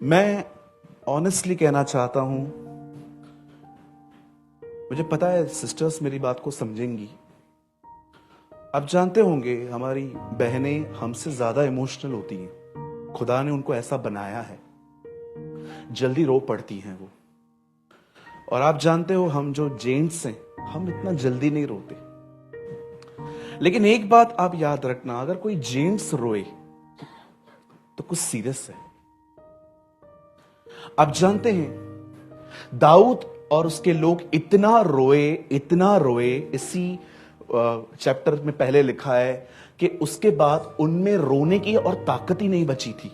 मैं ऑनेस्टली कहना चाहता हूं, मुझे पता है सिस्टर्स मेरी बात को समझेंगी। आप जानते होंगे हमारी बहनें हमसे ज्यादा इमोशनल होती हैं। खुदा ने उनको ऐसा बनाया है, जल्दी रो पड़ती हैं वो। और आप जानते हो हम जो जेंट्स हैं, हम इतना जल्दी नहीं रोते। लेकिन एक बात आप याद रखना, अगर कोई जेंट्स रोए तो कुछ सीरियस है। आप जानते हैं दाऊद और उसके लोग इतना रोए, इसी चैप्टर में पहले लिखा है कि उसके बाद उनमें रोने की और ताकत ही नहीं बची थी।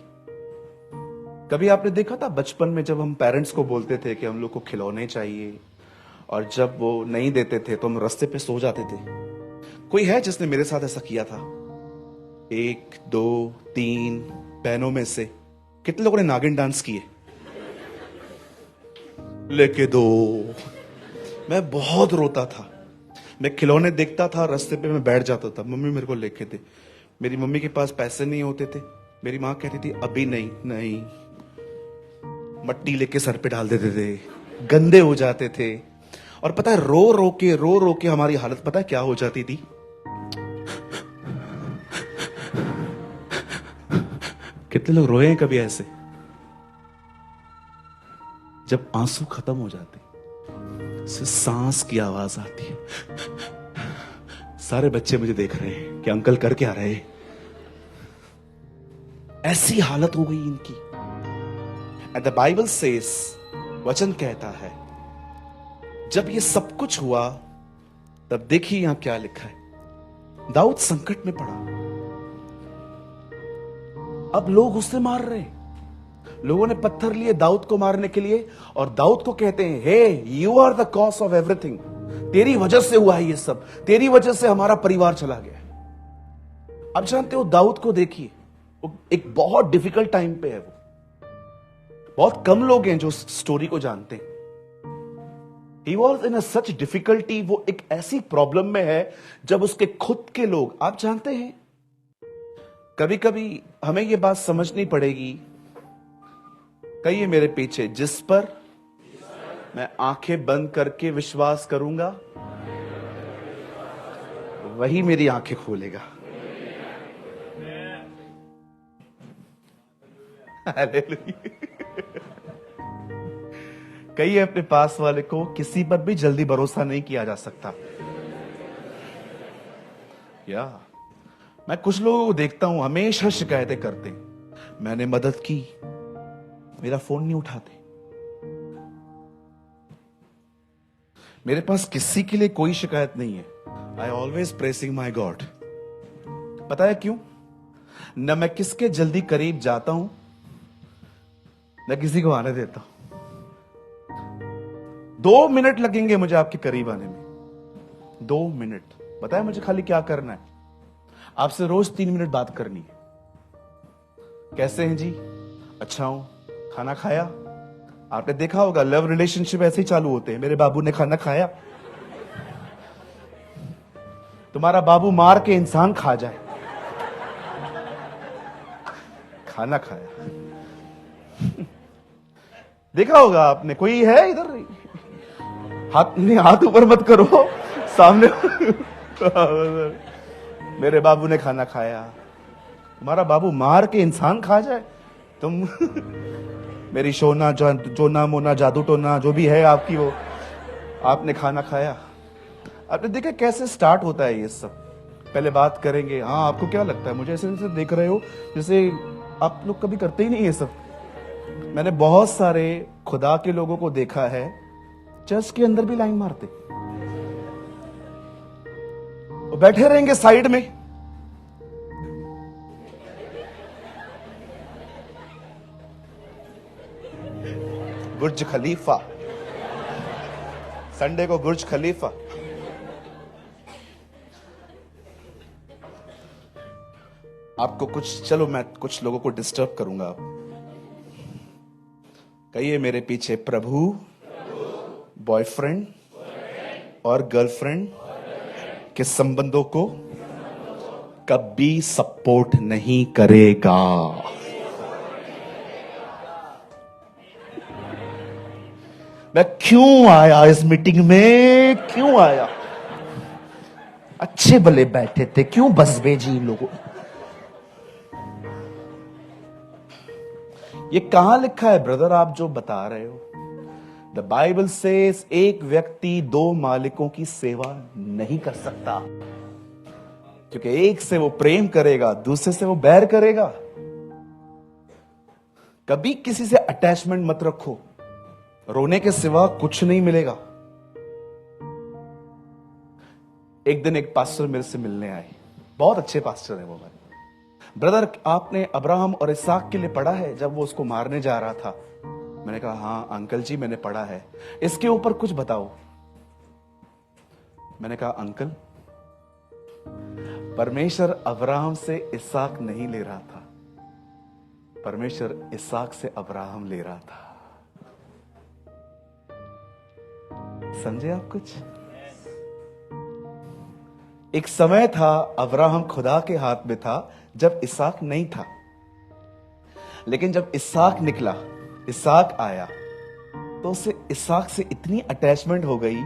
कभी आपने देखा था बचपन में जब हम पेरेंट्स को बोलते थे कि हम लोग को खिलौने चाहिए, और जब वो नहीं देते थे तो हम रास्ते पे सो जाते थे। कोई है जिसने मेरे साथ ऐसा किया था? 1 2 3 बहनों में से कितने लोगों ने नागिन डांस किए? लेके दो। मैं बहुत रोता था, मैं खिलौने देखता था, रास्ते पे मैं बैठ जाता था, मम्मी मेरे को लेके दे। मेरी मम्मी के पास पैसे नहीं होते थे, मेरी माँ कहती थी अभी नहीं नहीं, मट्टी लेके सर पे डाल देते थे, गंदे हो जाते थे। और पता है रो रो के हमारी हालत पता है क्या हो जाती थी? कितने लोग रोए हैं कभी ऐसे? जब आंसू खत्म हो जाते, सांस की आवाज आती है। सारे बच्चे मुझे देख रहे हैं कि अंकल कर क्या रहे। ऐसी हालत हो गई इनकी। एंड द बाइबल सेज, वचन कहता है जब ये सब कुछ हुआ तब देखिए यहां क्या लिखा है। दाऊद संकट में पड़ा, अब लोग उससे मार रहे हैं। लोगों ने पत्थर लिए दाऊद को मारने के लिए, और दाऊद को कहते हैं hey you are the cause of everything, तेरी वजह से हुआ है ये सब, तेरी वजह से हमारा परिवार चला गया। अब जानते हो दाऊद को देखिए, वो एक बहुत डिफिकल्ट टाइम पे है। वो बहुत कम लोग हैं जो स्टोरी को जानते हैं। He was in a such difficulty, वो एक ऐसी प्रॉब्लम में है जब उसके खुद के लोग, आप जानते हैं कभी कभी हमें ये बात समझनी पड़ेगी, कहिए मेरे पीछे, जिस पर मैं आंखें बंद करके विश्वास करूंगा वही मेरी आंखें खोलेगा। कहिए अपने पास वाले को, किसी पर भी जल्दी भरोसा नहीं किया जा सकता। या मैं कुछ लोगों को देखता हूं हमेशा शिकायतें करते, मैंने मदद की, मेरा फोन नहीं उठाते। मेरे पास किसी के लिए कोई शिकायत नहीं है। I always pressing my God. पता है क्यों? न मैं किसके जल्दी करीब जाता हूं, न किसी को आने देता हूं। 2 मिनट लगेंगे मुझे आपके करीब आने में, 2 मिनट। बताया मुझे खाली क्या करना है, आपसे रोज 3 मिनट बात करनी है। कैसे हैं जी? अच्छा हूं, खाना खाया? आपने देखा होगा लव रिलेशनशिप ऐसे ही चालू होते हैं, मेरे बाबू ने खाना खाया। तुम्हारा बाबू मार के इंसान खा जाए, खाना खाया। देखा होगा आपने, कोई है इधर? हाथ ऊपर मत करो सामने। मेरे बाबू ने खाना खाया। तुम्हारा बाबू मार के इंसान खा जाए, तुम मेरी सोना जोना मोना जादू टोना जो भी है आपकी, वो आपने खाना खाया। आपने देखा कैसे स्टार्ट होता है ये सब? पहले बात करेंगे, हाँ आपको क्या लगता है? मुझे ऐसे देख रहे हो जैसे आप लोग कभी करते ही नहीं ये सब। मैंने बहुत सारे खुदा के लोगों को देखा है चर्च के अंदर भी लाइन मारते, वो बैठे रहेंगे साइड में। बुर्ज खलीफा, संडे को बुर्ज खलीफा। आपको कुछ, चलो मैं कुछ लोगों को डिस्टर्ब करूंगा। आप कहिए मेरे पीछे, प्रभु बॉयफ्रेंड और गर्लफ्रेंड के संबंधों को कभी सपोर्ट नहीं करेगा। मैं क्यों आया इस मीटिंग में, क्यों आया? अच्छे भले बैठे थे, क्यों बस भेजी इन लोगों? ये कहां लिखा है ब्रदर आप जो बता रहे हो? द बाइबल सेज एक व्यक्ति दो मालिकों की सेवा नहीं कर सकता, क्योंकि एक से वो प्रेम करेगा, दूसरे से वो बैर करेगा। कभी किसी से अटैचमेंट मत रखो, रोने के सिवा कुछ नहीं मिलेगा। एक दिन एक पास्टर मेरे से मिलने आए, बहुत अच्छे पास्टर है वो भाई। ब्रदर आपने अब्राहम और इसहाक के लिए पढ़ा है जब वो उसको मारने जा रहा था? मैंने कहा हाँ अंकल जी मैंने पढ़ा है, इसके ऊपर कुछ बताओ। मैंने कहा अंकल, परमेश्वर अब्राहम से इसहाक नहीं ले रहा था, परमेश्वर इसहाक से अब्राहम ले रहा था। समझे आप कुछ? एक समय था अब्राहम खुदा के हाथ में था जब इसहाक नहीं था, लेकिन जब इसहाक निकला, इसहाक आया, तो उसे इसहाक से इतनी अटैचमेंट हो गई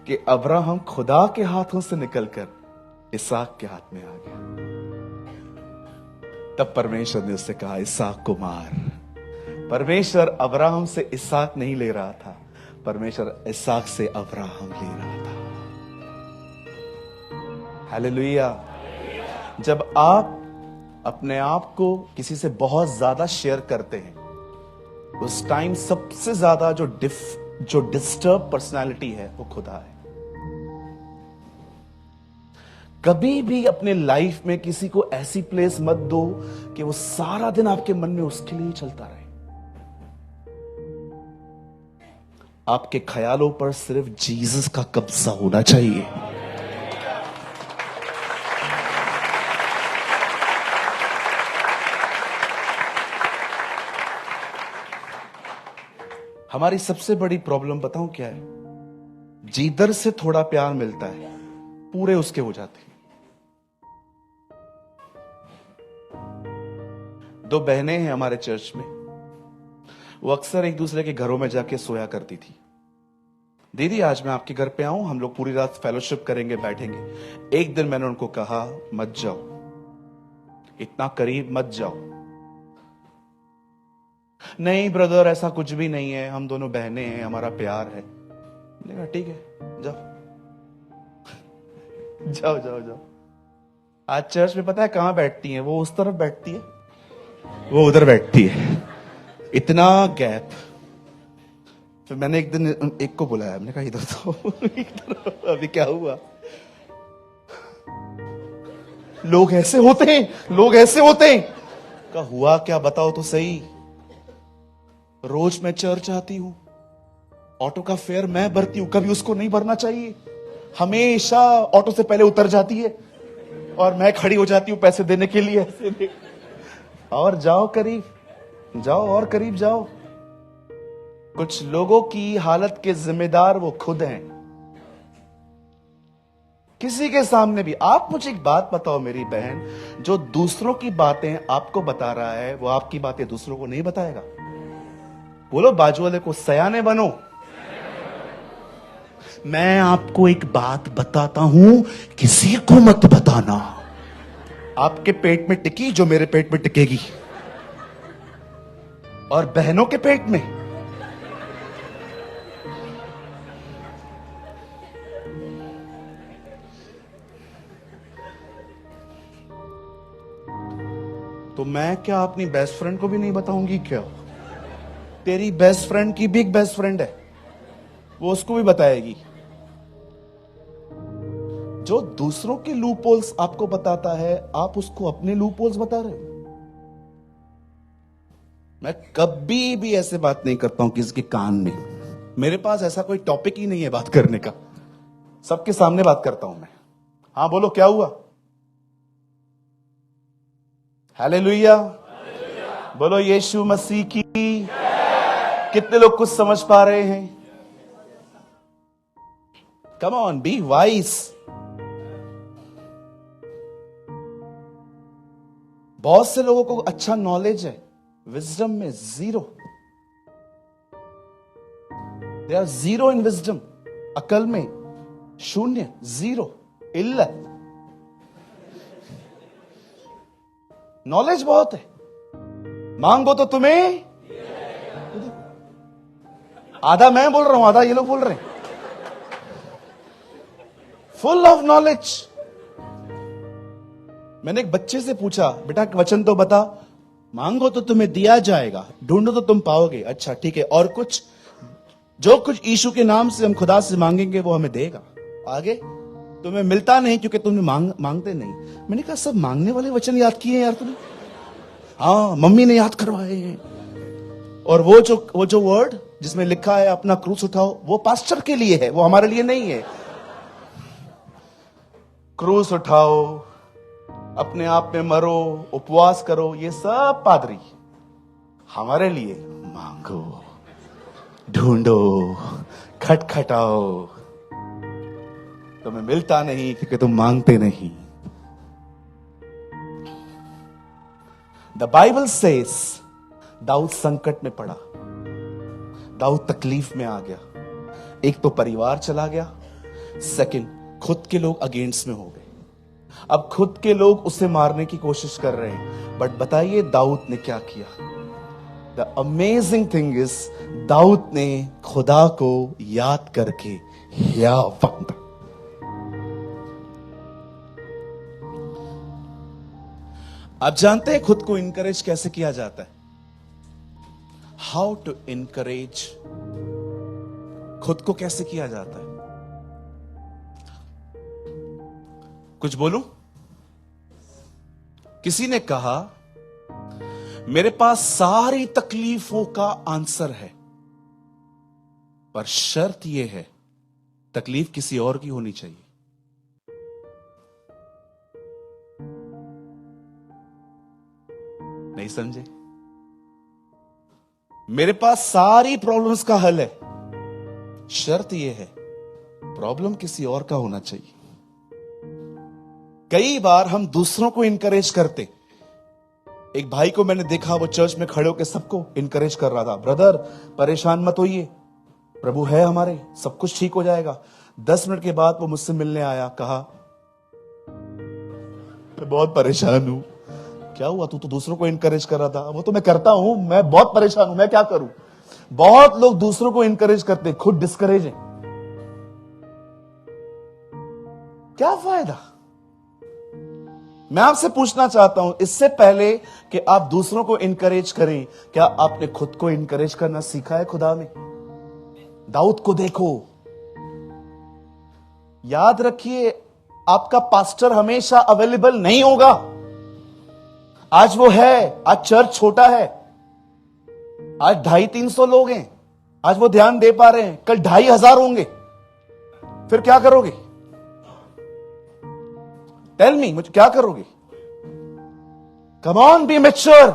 कि अब्राहम खुदा के हाथों से निकलकर इसहाक के हाथ में आ गया। तब परमेश्वर ने उससे कहा इसहाक को मार। परमेश्वर अब्राहम से इसहाक नहीं ले रहा था, परमेश्वर इसहाक से अब्राहम ले रहा था। हालेलुया। जब आप अपने आप को किसी से बहुत ज्यादा शेयर करते हैं, उस टाइम सबसे ज्यादा जो डिस्टर्ब पर्सनालिटी है वो खुदा है। कभी भी अपने लाइफ में किसी को ऐसी प्लेस मत दो कि वो सारा दिन आपके मन में उसके लिए चलता रहे। आपके ख्यालों पर सिर्फ जीसस का कब्जा होना चाहिए। हमारी सबसे बड़ी प्रॉब्लम बताऊं क्या है? जिधर से थोड़ा प्यार मिलता है पूरे उसके हो जाते हैं। दो बहनें हैं हमारे चर्च में, वो अक्सर एक दूसरे के घरों में जाके सोया करती थी। दीदी आज मैं आपके घर पे आऊं, हम लोग पूरी रात फेलोशिप करेंगे, बैठेंगे। एक दिन मैंने उनको कहा मत जाओ, इतना करीब मत जाओ। नहीं ब्रदर ऐसा कुछ भी नहीं है, हम दोनों बहनें हैं, हमारा प्यार है। मैंने कहा ठीक है जाओ जाओ जाओ जाओ। आज चर्च में पता है कहां बैठती हैं? वो उस तरफ बैठती है, वो उधर बैठती है, इतना गैप। फिर मैंने एक दिन एक को बुलाया, मैंने कहा इधर तो इधर अभी क्या हुआ? लोग ऐसे होते हैं, लोग ऐसे होते हैं। कहा हुआ क्या बताओ तो सही। रोज मैं चर्च आती हूं, ऑटो का फेयर मैं भरती हूं, कभी उसको नहीं भरना चाहिए। हमेशा ऑटो से पहले उतर जाती है और मैं खड़ी हो जाती हूं पैसे देने के लिए। ऐसे और जाओ करीब जाओ, और करीब जाओ। कुछ लोगों की हालत के जिम्मेदार वो खुद हैं। किसी के सामने भी आप मुझे एक बात बताओ मेरी बहन, जो दूसरों की बातें आपको बता रहा है वो आपकी बातें दूसरों को नहीं बताएगा। बोलो बाजू वाले को सयाने बनो। मैं आपको एक बात बताता हूं, किसी को मत बताना। आपके पेट में टिकी जो मेरे पेट में टिकेगी, और बहनों के पेट में। तो मैं क्या अपनी बेस्ट फ्रेंड को भी नहीं बताऊंगी क्या? तेरी बेस्ट फ्रेंड की भी एक बेस्ट फ्रेंड है, वो उसको भी बताएगी। जो दूसरों के लूप होल्स आपको बताता है, आप उसको अपने लूप होल्स बता रहे हो। मैं कभी भी ऐसे बात नहीं करता हूं किसी के कान में। मेरे पास ऐसा कोई टॉपिक ही नहीं है बात करने का, सबके सामने बात करता हूं मैं। हाँ बोलो क्या हुआ? हालेलुया। बोलो यीशु मसीह की। कितने लोग कुछ समझ पा रहे हैं? Come on, be wise. बहुत से लोगों को अच्छा नॉलेज है, विजडम में zero. They are zero in wisdom, अकल में शून्य, जीरो, इल्लत। नॉलेज बहुत है, मांगो तो तुम्हें, आधा मैं बोल रहा हूं, आधा ये लोग बोल रहे हैं। Full of knowledge. मैंने एक बच्चे से पूछा, बेटा वचन तो बता। मांगो तो तुम्हें दिया जाएगा, ढूंढो तो तुम पाओगे। अच्छा ठीक है, और कुछ? जो कुछ यीशु के नाम से हम खुदा से मांगेंगे वो हमें देगा। आगे? तुम्हें मिलता नहीं क्योंकि तुम मांगते नहीं। मैंने कहा सब मांगने वाले वचन याद किए हैं यार तुमने? हाँ, मम्मी ने याद करवाए हैं। और वो जो वर्ड जिसमें लिखा है अपना क्रूस उठाओ, वो पास्टर के लिए है, वो हमारे लिए नहीं है। क्रूस उठाओ, अपने आप में मरो, उपवास करो, ये सब पादरी। हमारे लिए मांगो, ढूंढो, खटखटाओ। तुम्हें मिलता नहीं क्योंकि तुम मांगते नहीं। द बाइबल सेज दाऊद संकट में पड़ा, दाऊद तकलीफ में आ गया। एक तो परिवार चला गया, सेकंड खुद के लोग अगेंस्ट में हो गए। अब खुद के लोग उसे मारने की कोशिश कर रहे हैं। बट बताइए दाऊद ने क्या किया? The amazing thing is, Dawood ने खुदा को याद करके या मांगा। आप जानते हैं खुद को इनकरेज कैसे किया जाता है? हाउ टू इनकरेज, खुद को कैसे किया जाता है? कुछ बोलूं? किसी ने कहा मेरे पास सारी तकलीफों का आंसर है, पर शर्त यह है तकलीफ किसी और की होनी चाहिए। नहीं समझे? मेरे पास सारी प्रॉब्लम्स का हल है, शर्त यह है प्रॉब्लम किसी और का होना चाहिए। कई बार हम दूसरों को इनकरेज करते। एक भाई को मैंने देखा, वो चर्च में खड़े होकर सबको इनकरेज कर रहा था, ब्रदर परेशान मत होइए, प्रभु है हमारे, सब कुछ ठीक हो जाएगा। 10 मिनट के बाद वो मुझसे मिलने आया, कहा मैं बहुत परेशान हूं। क्या हुआ? तू तो दूसरों को इनकरेज कर रहा था। वो तो मैं करता हूं, मैं बहुत परेशान हूं, मैं क्या करूं? बहुत लोग दूसरों को इनकरेज करते, खुद डिस्करेज है। क्या फायदा? मैं आपसे पूछना चाहता हूं, इससे पहले कि आप दूसरों को इनकरेज करें, क्या आपने खुद को इनकरेज करना सीखा है खुदा में? दाऊद को देखो। याद रखिए, आपका पास्टर हमेशा अवेलेबल नहीं होगा। आज वो है, आज चर्च छोटा है, आज 250-300 लोग हैं, आज वो ध्यान दे पा रहे हैं, कल 2500 होंगे। फिर क्या करोगे? टेल मी, मुझे क्या करोगे? कम ऑन, बी मैच्योर।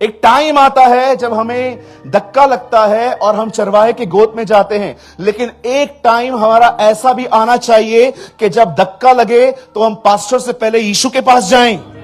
एक टाइम आता है जब हमें धक्का लगता है और हम चरवाहे की गोद में जाते हैं, लेकिन एक टाइम हमारा ऐसा भी आना चाहिए कि जब धक्का लगे तो हम पास्टर से पहले यीशु के पास जाएं।